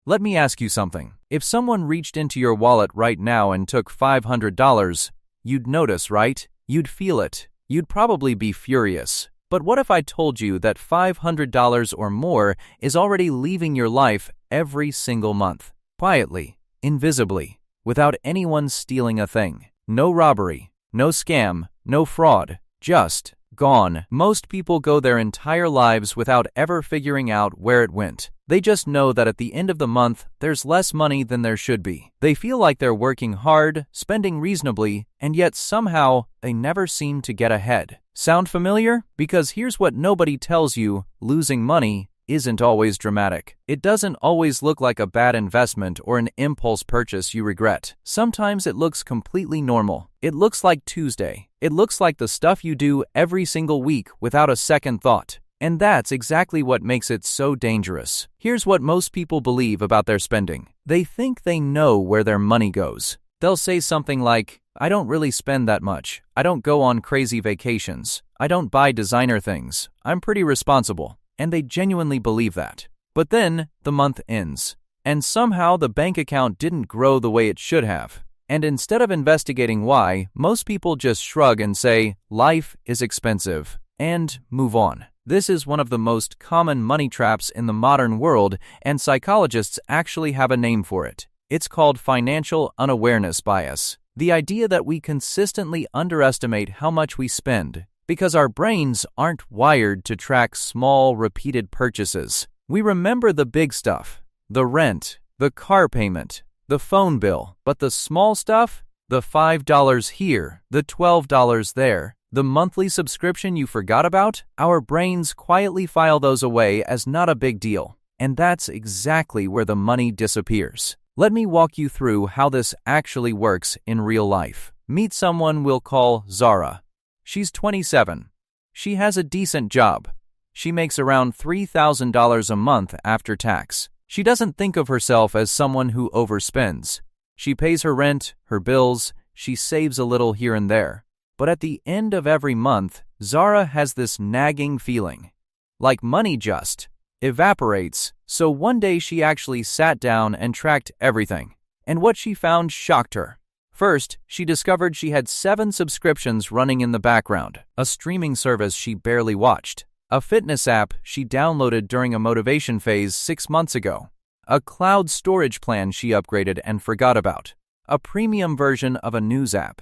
Let me ask you something. If someone reached into your wallet right now and took $500, you'd notice, right? You'd feel it. You'd probably be furious. But what if I told you that $500 or more is already leaving your life every single month? Quietly, invisibly, without anyone stealing a thing. No robbery, no scam, no fraud, just gone. Most people go their entire lives without ever figuring out where it went. They just know that at the end of the month, there's less money than there should be. They feel like they're working hard, spending reasonably, and yet somehow they never seem to get ahead. Sound familiar? Because here's what nobody tells you: losing money isn't always dramatic. It doesn't always look like a bad investment or an impulse purchase you regret. Sometimes it looks completely normal. It looks like Tuesday. It looks like the stuff you do every single week without a second thought. And that's exactly what makes it so dangerous. Here's what most people believe about their spending. They think they know where their money goes. They'll say something like, "I don't really spend that much. I don't go on crazy vacations. I don't buy designer things. I'm pretty responsible." And they genuinely believe that. But then the month ends, and somehow the bank account didn't grow the way it should have. And instead of investigating why, most people just shrug and say, "Life is expensive," and move on. This is one of the most common money traps in the modern world, and psychologists actually have a name for it. It's called financial unawareness bias. The idea that we consistently underestimate how much we spend because our brains aren't wired to track small, repeated purchases. We remember the big stuff, the rent, the car payment, the phone bill, but the small stuff, the $5 here, the $12 there, the monthly subscription you forgot about, our brains quietly file those away as not a big deal. And that's exactly where the money disappears. Let me walk you through how this actually works in real life. Meet someone we'll call Zara. She's 27. She has a decent job. She makes around $3,000 a month after tax. She doesn't think of herself as someone who overspends. She pays her rent, her bills, she saves a little here and there. But at the end of every month, Zara has this nagging feeling, like money just evaporates. So one day she actually sat down and tracked everything. And what she found shocked her. First, she discovered she had 7 subscriptions running in the background, a streaming service she barely watched, a fitness app she downloaded during a motivation phase 6 months ago, a cloud storage plan she upgraded and forgot about, a premium version of a news app,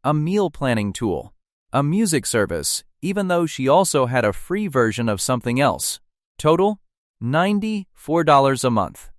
a meal planning tool, a music service, even though she also had a free version of something else. Total, $94 a month.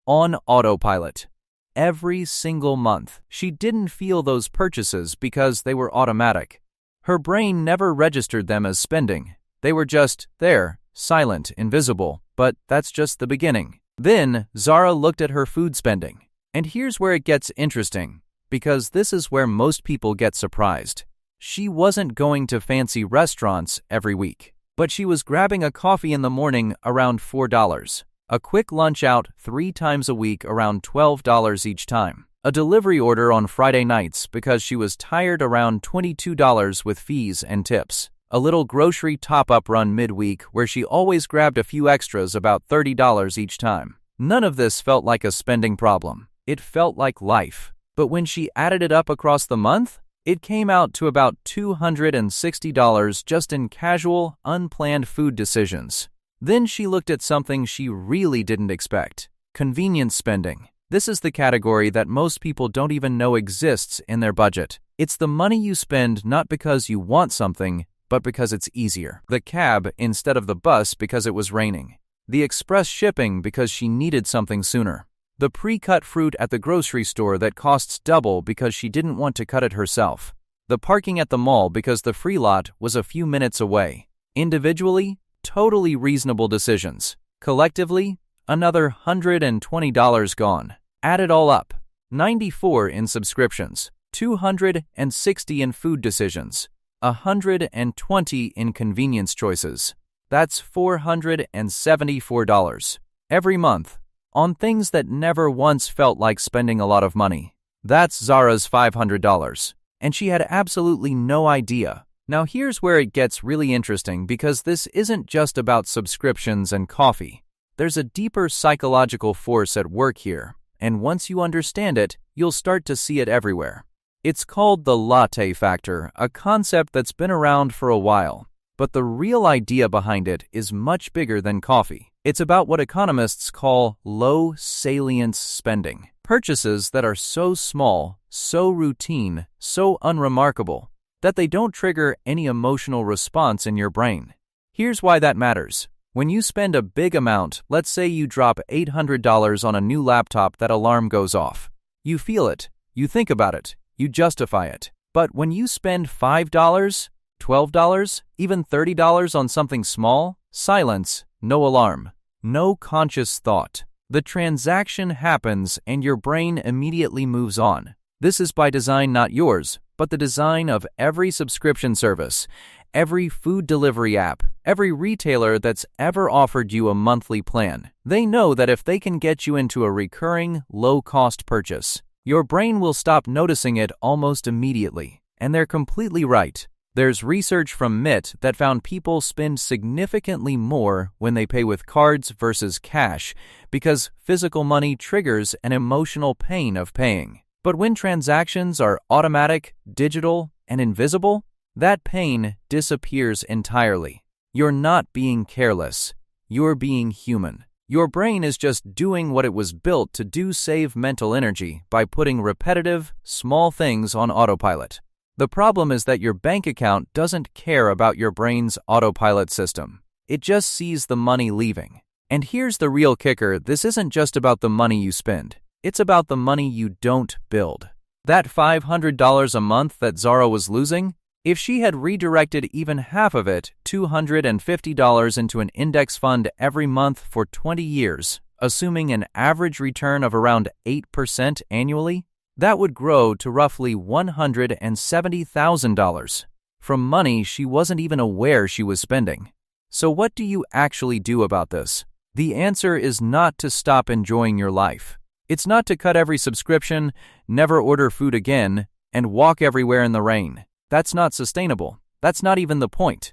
On autopilot. Every single month. She didn't feel those purchases because they were automatic. Her brain never registered them as spending. They were just there, silent, invisible, but that's just the beginning. Then, Zara looked at her food spending. And here's where it gets interesting, because this is where most people get surprised. She wasn't going to fancy restaurants every week, but she was grabbing a coffee in the morning around $4. A quick lunch out 3 times a week around $12 each time. A delivery order on Friday nights because she was tired around $22 with fees and tips. A little grocery top-up run midweek where she always grabbed a few extras about $30 each time. None of this felt like a spending problem. It felt like life. But when she added it up across the month, it came out to about $260 just in casual, unplanned food decisions. Then she looked at something she really didn't expect: convenience spending. This is the category that most people don't even know exists in their budget. It's the money you spend not because you want something, but because it's easier. The cab instead of the bus because it was raining. The express shipping because she needed something sooner. The pre-cut fruit at the grocery store that costs double because she didn't want to cut it herself. The parking at the mall because the free lot was a few minutes away. Individually, totally reasonable decisions. Collectively, another $120 gone. Add it all up. 94 in subscriptions, 260 in food decisions, 120 in convenience choices. That's $474 every month on things that never once felt like spending a lot of money. That's Zara's $500, and she had absolutely no idea. Now here's where it gets really interesting, because this isn't just about subscriptions and coffee. There's a deeper psychological force at work here, and once you understand it, you'll start to see it everywhere. It's called the Latte Factor, a concept that's been around for a while. But the real idea behind it is much bigger than coffee. It's about what economists call low salience spending. Purchases that are so small, so routine, so unremarkable, that they don't trigger any emotional response in your brain. Here's why that matters. When you spend a big amount, let's say you drop $800 on a new laptop, that alarm goes off. You feel it, you think about it, you justify it. But when you spend $5, $12, even $30 on something small, silence, no alarm, no conscious thought. The transaction happens and your brain immediately moves on. This is by design, not yours, but the design of every subscription service, every food delivery app, every retailer that's ever offered you a monthly plan. They know that if they can get you into a recurring, low-cost purchase, your brain will stop noticing it almost immediately. And they're completely right. There's research from MIT that found people spend significantly more when they pay with cards versus cash because physical money triggers an emotional pain of paying. But when transactions are automatic, digital, and invisible, that pain disappears entirely. You're not being careless. You're being human. Your brain is just doing what it was built to do: save mental energy by putting repetitive, small things on autopilot. The problem is that your bank account doesn't care about your brain's autopilot system. It just sees the money leaving. And here's the real kicker: this isn't just about the money you spend. It's about the money you don't build. That $500 a month that Zara was losing, if she had redirected even half of it, $250 into an index fund every month for 20 years, assuming an average return of around 8% annually, that would grow to roughly $170,000 from money she wasn't even aware she was spending. So what do you actually do about this? The answer is not to stop enjoying your life. It's not to cut every subscription, never order food again, and walk everywhere in the rain. That's not sustainable. That's not even the point.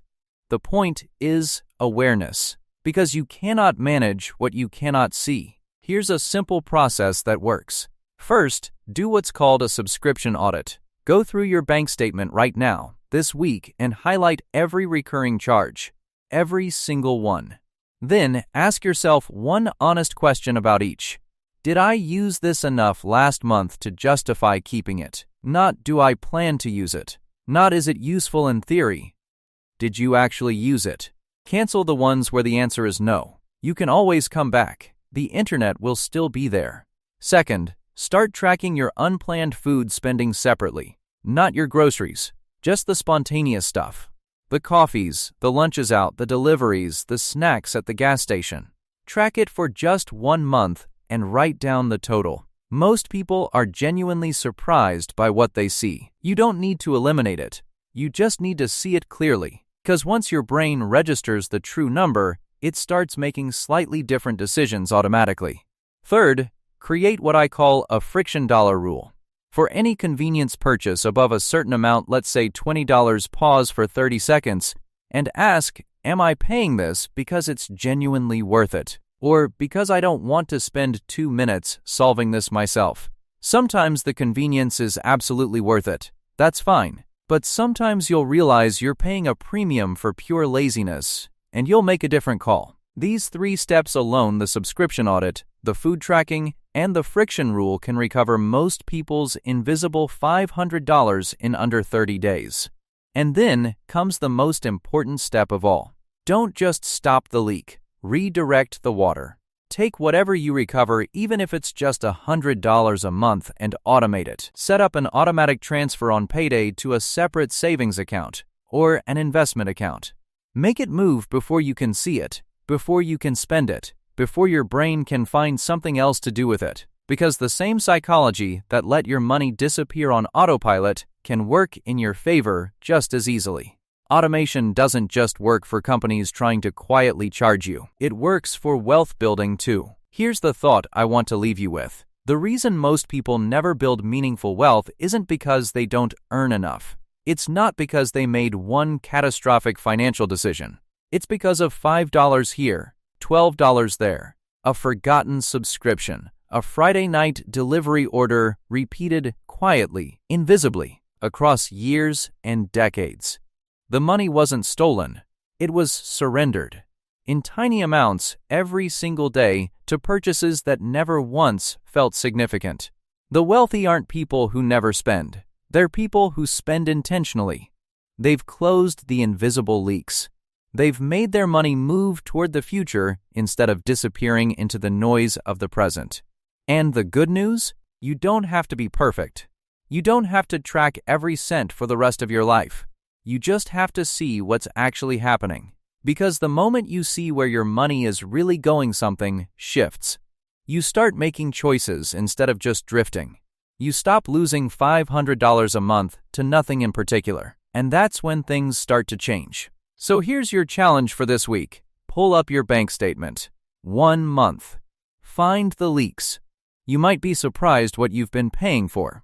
The point is awareness, because you cannot manage what you cannot see. Here's a simple process that works. First, do what's called a subscription audit. Go through your bank statement right now, this week, and highlight every recurring charge, every single one. Then ask yourself one honest question about each. Did I use this enough last month to justify keeping it? Not do I plan to use it? Not is it useful in theory? Did you actually use it? Cancel the ones where the answer is no. You can always come back. The internet will still be there. Second, start tracking your unplanned food spending separately. Not your groceries, just the spontaneous stuff. The coffees, the lunches out, the deliveries, the snacks at the gas station. Track it for just 1 month and write down the total. Most people are genuinely surprised by what they see. You don't need to eliminate it. You just need to see it clearly. Because once your brain registers the true number, it starts making slightly different decisions automatically. Third, create what I call a friction dollar rule. For any convenience purchase above a certain amount, let's say $20, pause for 30 seconds and ask, am I paying this because it's genuinely worth it? Or because I don't want to spend 2 minutes solving this myself? Sometimes the convenience is absolutely worth it. That's fine. But sometimes you'll realize you're paying a premium for pure laziness, and you'll make a different call. These 3 steps alone, the subscription audit, the food tracking, and the friction rule, can recover most people's invisible $500 in under 30 days. And then comes the most important step of all. Don't just stop the leak. Redirect the water. Take whatever you recover, even if it's just $100 a month, and automate it. Set up an automatic transfer on payday to a separate savings account or an investment account. Make it move before you can see it, before you can spend it, before your brain can find something else to do with it. Because the same psychology that let your money disappear on autopilot can work in your favor just as easily. Automation doesn't just work for companies trying to quietly charge you. It works for wealth building too. Here's the thought I want to leave you with. The reason most people never build meaningful wealth isn't because they don't earn enough. It's not because they made one catastrophic financial decision. It's because of $5 here, $12 there. A forgotten subscription. A Friday night delivery order repeated quietly, invisibly, across years and decades. The money wasn't stolen. It was surrendered, in tiny amounts every single day, to purchases that never once felt significant. The wealthy aren't people who never spend. They're people who spend intentionally. They've closed the invisible leaks. They've made their money move toward the future instead of disappearing into the noise of the present. And the good news? You don't have to be perfect. You don't have to track every cent for the rest of your life. You just have to see what's actually happening. Because the moment you see where your money is really going, something shifts. You start making choices instead of just drifting. You stop losing $500 a month to nothing in particular. And that's when things start to change. So here's your challenge for this week. Pull up your bank statement. 1 month. Find the leaks. You might be surprised what you've been paying for.